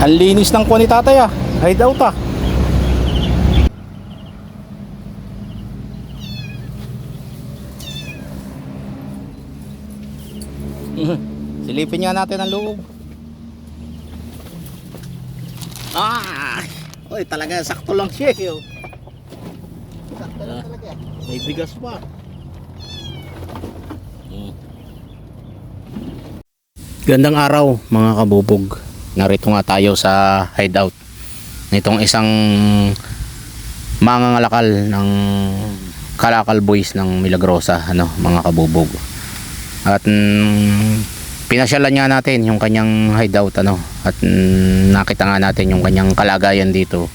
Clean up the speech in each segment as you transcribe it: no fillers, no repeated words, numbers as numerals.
Ang linis ng kuha ni tatay ah. Hideout ah. Silipin nga natin ang loob. Ah! Oy, talaga sakto lang siya eh. Sakto lang talaga. May bigas pa. Gandang araw mga kabubog. Narito nga tayo sa hideout nitong isang mangangalakal ng Kalakal Boys ng Milagrosa, ano, mga kabubog. At pinasyalan nga natin yung kanyang hideout, ano, at nakita nga natin yung kanyang kalagayan dito.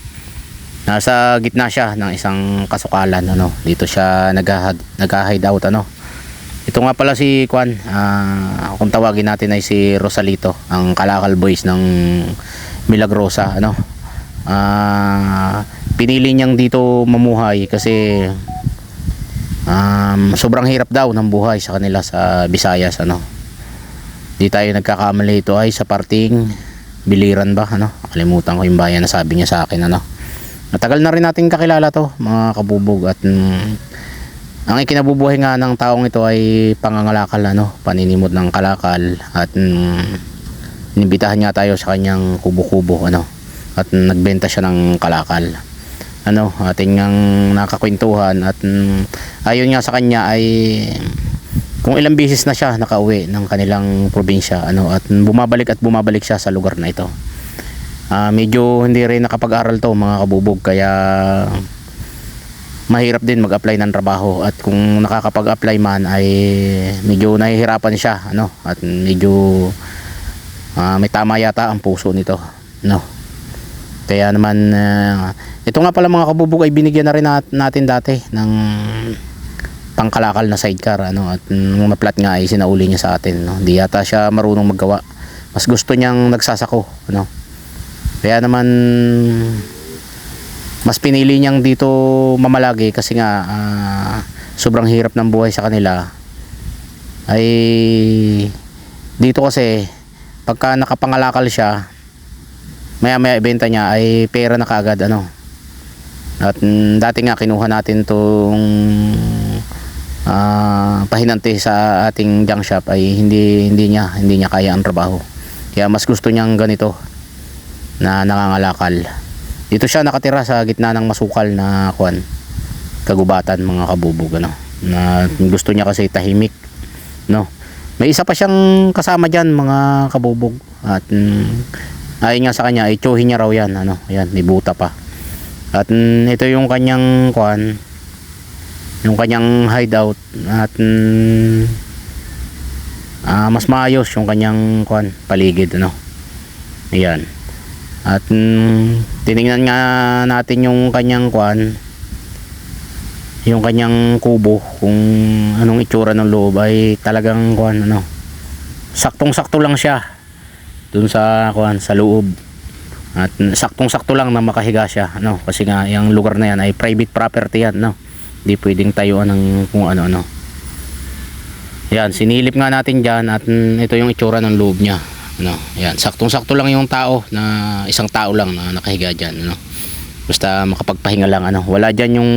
Nasa gitna siya ng isang kasukalan, ano. Dito siya nag-hideout, ano. Ito nga pala si Kwan, kung tawagin natin ay si Rosalito, ang Kalakal Boys ng Milagrosa, ano. Pinili niyang dito mamuhay kasi sobrang hirap daw ng buhay sa kanila sa Visayas, ano. Di tayo nagkakamali, ito ay sa parting Biliran ba, ano. Kalimutan ko yung bayan na sabi niya sa akin, ano. Matagal na rin natin kakilala to mga kabubog, at ang ikinabubuhay nga ng taong ito ay pangangalakal, ano, paninimot ng kalakal, at inibitahan nga tayo sa kanyang kubo-kubo, ano, at nagbenta siya ng kalakal, ano, ating ngang nakakwentuhan. At ayon nga sa kanya ay kung ilang bisis na siya nakauwi ng kanilang probinsya, ano, at bumabalik siya sa lugar na ito. Medyo hindi rin nakapag-aral to mga kabubog, kaya mahirap din mag-apply ng trabaho, at kung nakakapag-apply man ay medyo nahihirapan siya, ano, at medyo may tama yata ang puso nito, no. Kaya naman ito nga pala mga kabubog ay binigyan na rin natin dati ng pangkalakal na sidecar, ano, at nung naplat nga ay sinauli niya sa atin, no. Hindi yata siya marunong maggawa, mas gusto niyang nagsasako, ano. Kaya naman mas pinili niyang dito mamalagi kasi nga sobrang hirap ng buhay sa kanila. Ay dito kasi pagka nakapangalakal siya, maya ibenta niya ay pera na kaagad, ano. At dati nga kinuha natin tong pahinante sa ating junk shop ay hindi niya kaya ang trabaho. Kaya mas gusto niyang ganito na nangangalakal. Dito siya nakatira sa gitna ng masukal na kagubatan mga kabubog, ano. Na gusto niya kasi tahimik, no. May isa pa siyang kasama diyan mga kabubog, at ayon nga sa kanya ay tsuhin niya raw yan, ano. Ayan, may buta pa. At ito yung kanyang yung kanyang hideout, at mas maayos yung kanyang paligid, ano. Ayan. At tiningnan nga natin yung kanyang yung kanyang kubo, kung anong itsura ng loob, ay talagang ano, saktong-sakto lang siya dun sa sa loob, at saktong-sakto lang na makahiga siya, ano, kasi nga yung lugar na yan ay private property yan, no. Hindi pwedeng tayuan ng kung ano. Yan, sinilip nga natin dyan, at ito yung itsura ng loob niya, ano. Yan, saktong-sakto lang yung tao, na isang tao lang na nakahiga dyan, ano. Basta makapagpahinga lang, ano. Wala dyan yung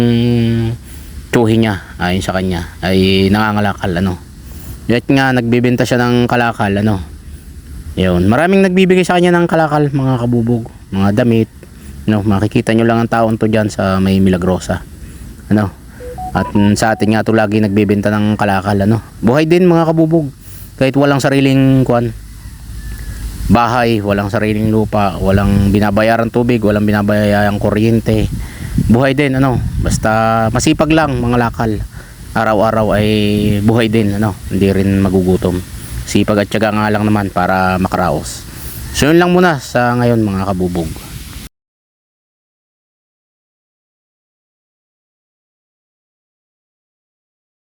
tsuhi niya, ayon sa kanya ay nangangalakal, ano. Yet nga nagbibenta siya ng kalakal, ano. Yun, maraming nagbibigay sa kanya ng kalakal mga kabubog, mga damit, no. Makikita nyo lang ang taon to dyan sa may Milagrosa, ano. At sa atin nga to lagi nagbibenta ng kalakal, ano. Buhay din mga kabubog, kahit walang sariling bahay, walang sariling lupa, walang binabayaran tubig, walang binabayaran kuryente, buhay din, ano. Basta masipag lang mga lakal, araw-araw ay buhay din, ano. Hindi rin magugutom, sipag at tiyaga nga lang naman para makaraos. So yun lang muna sa ngayon mga kabubog.